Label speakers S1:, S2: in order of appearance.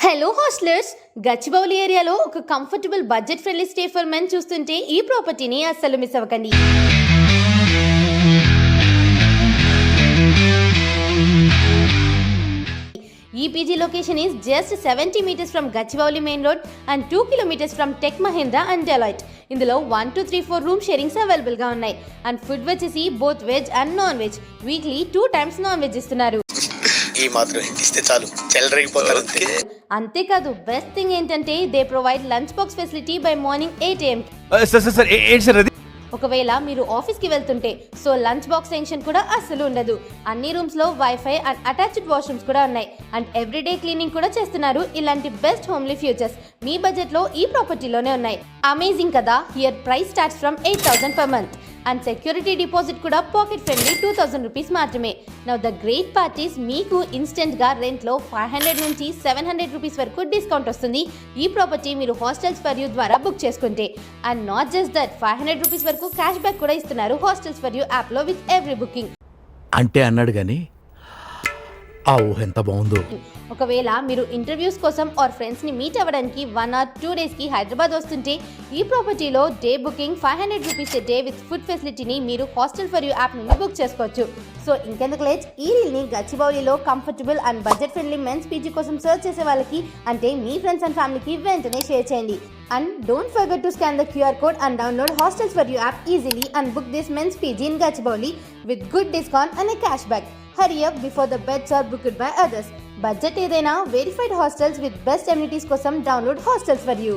S1: Hello hostellers, Gachibowli ఏరియాలో ఒక comfortable budget friendly stay for men చూస్తుంటే ఈ ప్రాపర్టీని అస్సలు మిస్ అవ్వకండి. ఈ PG location is just 70 meters from Gachibowli main road and 2 kilometers from Tech Mahindra and Deloitte. ఇందులో 1, 2, 3, 4 రూమ్ షేరింగ్స్ అవైలబుల్ గా ఉన్నాయి. అండ్ ఫుడ్ వచ్చేసి both veg and non veg. Weekly 2 times non veg ఇస్తున్నారు.
S2: ఈ మాత్రం ఇస్తే చాలు చెలరేగిపోతారు.
S1: అంతేకాదు బెస్ట్ థింగ్ ఏంటంటే they provide lunch box facility by morning 8 AM. ఒకవేళ మీరు ఆఫీస్కి వెళ్తుంటే సో లంచ్ బాక్స్ టెన్షన్ కూడా అస్సలు ఉండదు. అన్ని రూమ్స్లో వైఫై అండ్ అటాచ్డ్ వాష్రూమ్స్ కూడా ఉన్నాయి. అండ్ ఎవ్రీడే క్లీనింగ్ కూడా చేస్తున్నారు. ఇలాంటి బెస్ట్ హోమ్లీ ఫ్యూచర్స్ మీ బడ్జెట్లో ఈ ప్రాపర్టీలోనే ఉన్నాయి. అమేజింగ్ కదా. Here price starts from 8,000 per month. And security deposit కూడా పాకెట్ ఫ్రెండ్లీ 2,000 రూపీస్ మాత్రమే. నౌ ద గ్రేట్ పార్టీస్ మీకు ఇన్స్టెంట్గా రెంట్లో 500 నుంచి 700 రూపీస్ వరకు డిస్కౌంట్ వస్తుంది ఈ ప్రాపర్టీ మీరు హాస్టల్స్ ఫర్ యూ ద్వారా బుక్ చేసుకుంటే. And not just that 500 rupees వరకు క్యాష్ బ్యాక్ కూడా ఇస్తున్నారు హాస్టల్స్ ఫర్ యూ యాప్లో విత్ ఎవ్రీ బుకింగ్.
S3: అంటే అన్నాడు కానీ ఆ ఊహ ఎంత బాగుందో.
S1: ఒకవేళ మీరు ఇంటర్వ్యూస్ కోసం ఆర్ ఫ్రెండ్స్ని మీట్ అవ్వడానికి 1 or 2 డేస్కి హైదరాబాద్ వస్తుంటే ఈ ప్రాపర్టీలో day booking 500 rupees a day with food ఫెసిలిటీని మీరు హాస్టల్ ఫర్ యూ యాప్ నుండి బుక్ చేసుకోవచ్చు. సో ఇంకెందుకు లేట్, ఈ రీల్ని గచ్చిబౌలిలో comfortable and budget friendly men's PG కోసం సర్చ్ చేసే వాళ్ళకి అంటే మీ ఫ్రెండ్స్ అండ్ ఫ్యామిలీకి వెంటనే షేర్ చేయండి. And don't forget to scan the QR code and download Hostels for You app easily and book this men's PG in Gachibowli with good discount and a cashback. Hurry up before the beds are booked by others. Budget ఏదైనా verified hostels with best amenities కోసం download Hostels for You.